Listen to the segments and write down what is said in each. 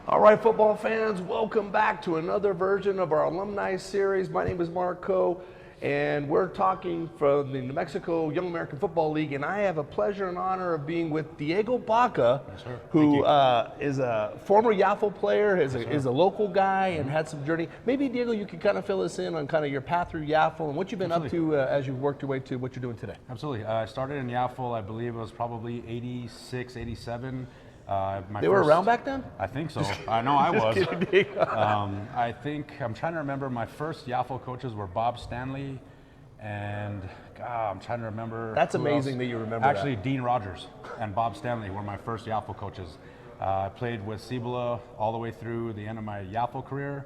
All right, football fans, welcome back to another version of our alumni series. My name is Marco, and we're talking from the New Mexico Young American Football League, and I have a pleasure and honor of being with Diego Baca, Yes, sir. who is a former YAFL player, is a local guy, and had some journey. Maybe, Diego, you could kind of fill us in on kind of your path through YAFL and what you've been up to as you've worked your way to what you're doing today. Absolutely. I started in YAFL, I believe it was probably 86, 87. They were around back then? I think so. I know I was. Kidding. I think, I'm trying to remember, my first YAFL coaches were Bob Stanley and, I'm trying to remember. That's who amazing else. that you remember Actually, that. Dean Rogers and Bob Stanley were my first YAFL coaches. I played with Cibola all the way through the end of my YAFL career.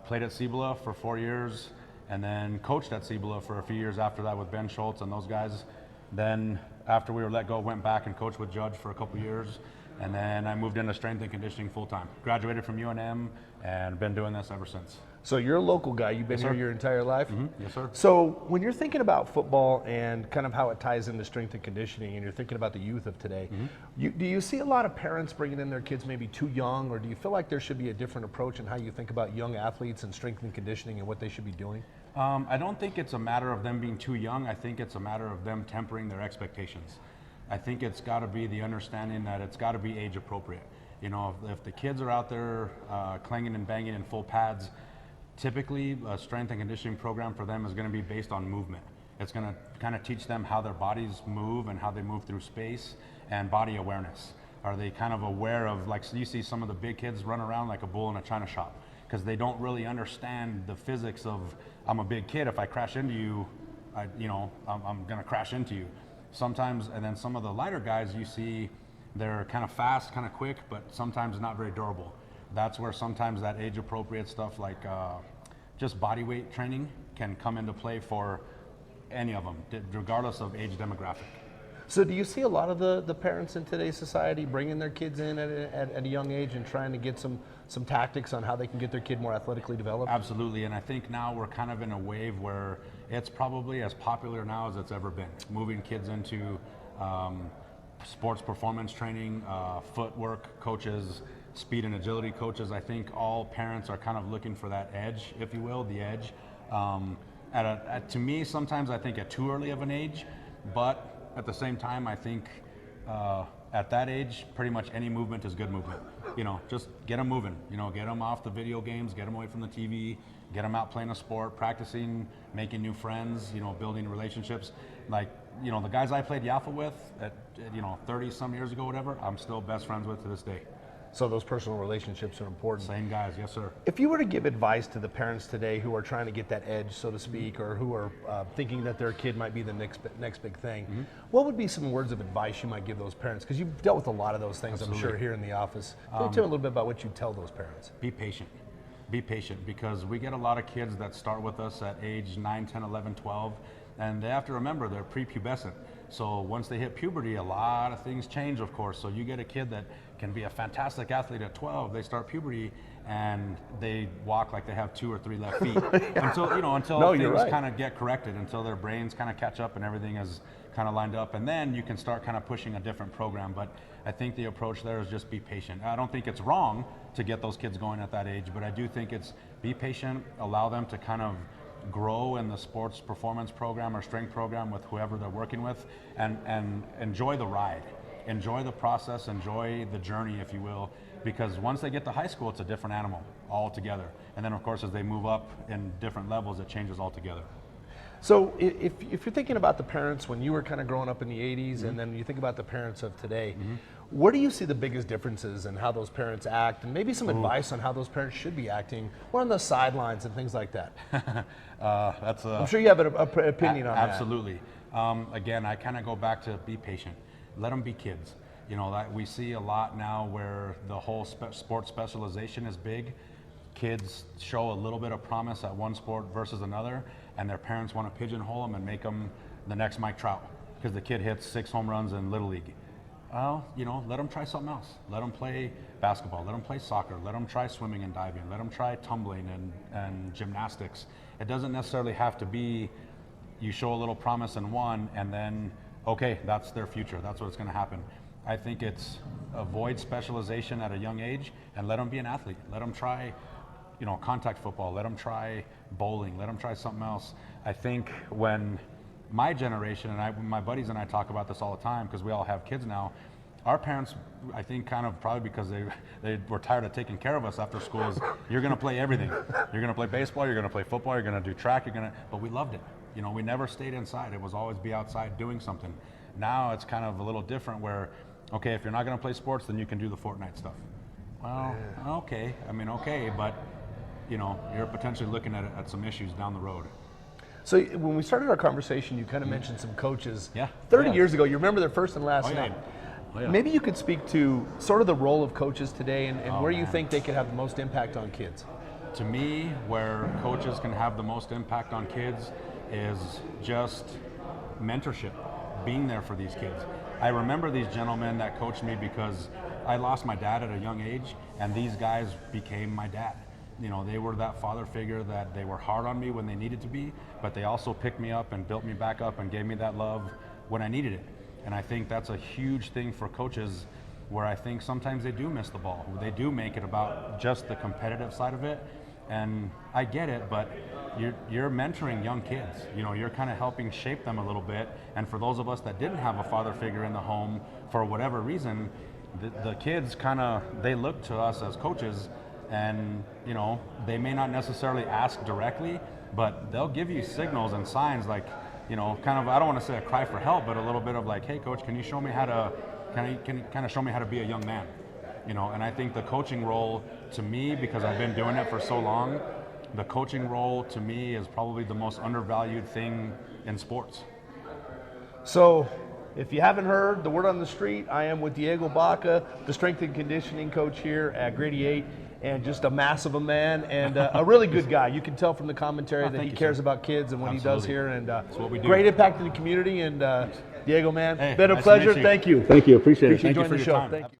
Played at Cibola for 4 years and then coached at Cibola for a few years after that with Ben Schultz and those guys. Then after we were let go, went back and coached with Judge for a couple years. And then I moved into strength and conditioning full time. Graduated from UNM and been doing this ever since. So you're a local guy. You've been Yes, here sir. your entire life? Mm-hmm. Yes, sir. So when you're thinking about football and kind of how it ties into strength and conditioning, and you're thinking about the youth of today, do you see a lot of parents bringing in their kids maybe too young, or do you feel like there should be a different approach in how you think about young athletes and strength and conditioning and what they should be doing? I don't think it's a matter of them being too young. I think it's a matter of them tempering their expectations. I think it's got to be the understanding that it's got to be age appropriate. You know, if the kids are out there clanging and banging in full pads, typically a strength and conditioning program for them is going to be based on movement. It's going to kind of teach them how their bodies move and how they move through space and body awareness. Are they kind of aware of, like, so you see some of the big kids run around like a bull in a china shop because they don't really understand the physics of, I'm a big kid, if I crash into you, I'm going to crash into you. Sometimes, and then some of the lighter guys you see, they're kind of fast, kind of quick, but sometimes not very durable. That's where sometimes that age appropriate stuff like just body weight training can come into play for any of them, regardless of age demographic. So do you see a lot of the parents in today's society bringing their kids in at a young age and trying to get some tactics on how they can get their kid more athletically developed? Absolutely, and I think now we're kind of in a wave where it's probably as popular now as it's ever been. Moving kids into sports performance training, footwork coaches, speed and agility coaches. I think all parents are kind of looking for that edge, if you will, the edge. To me, sometimes I think at too early of an age, but at the same time, I think at that age, pretty much any movement is good movement. You know, just get them moving. You know, get them off the video games, get them away from the TV, get them out playing a sport, practicing, making new friends, you know, building relationships. Like, you know, the guys I played YAFL with at 30 some years ago, whatever, I'm still best friends with to this day. So those personal relationships are important. Same guys, yes, sir. If you were to give advice to the parents today who are trying to get that edge, so to speak, or who are thinking that their kid might be the next big thing, what would be some words of advice you might give those parents? Because you've dealt with a lot of those things, Absolutely. I'm sure, here in the office. Tell me a little bit about what you tell those parents. Be patient. Be patient, because we get a lot of kids that start with us at age 9, 10, 11, 12, and they have to remember they're prepubescent. So once they hit puberty, a lot of things change, of course. So you get a kid that can be a fantastic athlete at 12, they start puberty and they walk like they have 2 or 3 left feet until things kind of get corrected, until their brains kind of catch up and everything is kind of lined up, and then you can start kind of pushing a different program. But I think the approach there is just be patient. I don't think it's wrong to get those kids going at that age, but I do think it's be patient, allow them to kind of grow in the sports performance program or strength program with whoever they're working with, and enjoy the ride. Enjoy the process, enjoy the journey, if you will, because once they get to high school, it's a different animal altogether. And then, of course, as they move up in different levels, it changes altogether. So if you're thinking about the parents when you were kind of growing up in the 80s, and then you think about the parents of today, where do you see the biggest differences in how those parents act, and maybe some advice on how those parents should be acting, or on the sidelines and things like that? I'm sure you have an opinion on that. Absolutely. Again, I kind of go back to be patient. Let them be kids. You know, that we see a lot now where the whole sports specialization is big. Kids show a little bit of promise at one sport versus another, and their parents want to pigeonhole them and make them the next Mike Trout because the kid hits 6 home runs in Little League. Well, you know, let them try something else. Let them play basketball. Let them play soccer. Let them try swimming and diving. Let them try tumbling and gymnastics. It doesn't necessarily have to be you show a little promise in one and then okay, that's their future. That's what's going to happen. I think it's avoid specialization at a young age and let them be an athlete. Let them try, contact football. Let them try bowling. Let them try something else. I think when my generation, and my buddies and I talk about this all the time because we all have kids now, our parents, I think kind of probably because they were tired of taking care of us after school, is you're going to play everything. You're going to play baseball, you're going to play football, you're going to do track, but we loved it. We never stayed inside. It was always be outside doing something. Now it's kind of a little different where, okay, if you're not going to play sports, then you can do the Fortnite stuff. Well, okay. Okay, but you're potentially looking at some issues down the road. So when we started our conversation, you kind of mentioned some coaches. Yeah. 30 years ago, you remember their first and last name. Oh, yeah. Maybe you could speak to sort of the role of coaches today and where you man. think they could have the most impact on kids. To me, where coaches can have the most impact on kids is just mentorship, being there for these kids. I remember these gentlemen that coached me because I lost my dad at a young age, and these guys became my dad. They were that father figure that they were hard on me when they needed to be, but they also picked me up and built me back up and gave me that love when I needed it. And I think that's a huge thing for coaches, where I think sometimes they do miss the ball. They do make it about just the competitive side of it. And I get it, but you're mentoring young kids. You're kind of helping shape them a little bit. And for those of us that didn't have a father figure in the home, for whatever reason, the kids they look to us as coaches, and they may not necessarily ask directly, but they'll give you signals and signs like, kind of, I don't want to say a cry for help, but a little bit of like, hey coach, can you show me how to, can you kind of show me how to be a young man? And I think the coaching role to me, because I've been doing it for so long, the coaching role to me is probably the most undervalued thing in sports. So if you haven't heard the word on the street, I am with Diego Baca, the strength and conditioning coach here at Grady 8, and just a massive a man and a really good guy. You can tell from the commentary that he cares about kids and what he does here, and that's what we do. Great impact in the community. And Diego, man, Hey, been a nice to pleasure. meet you. Thank you. Thank you. Appreciate it. Appreciate you Thank you joining for the your show. time. Thank you.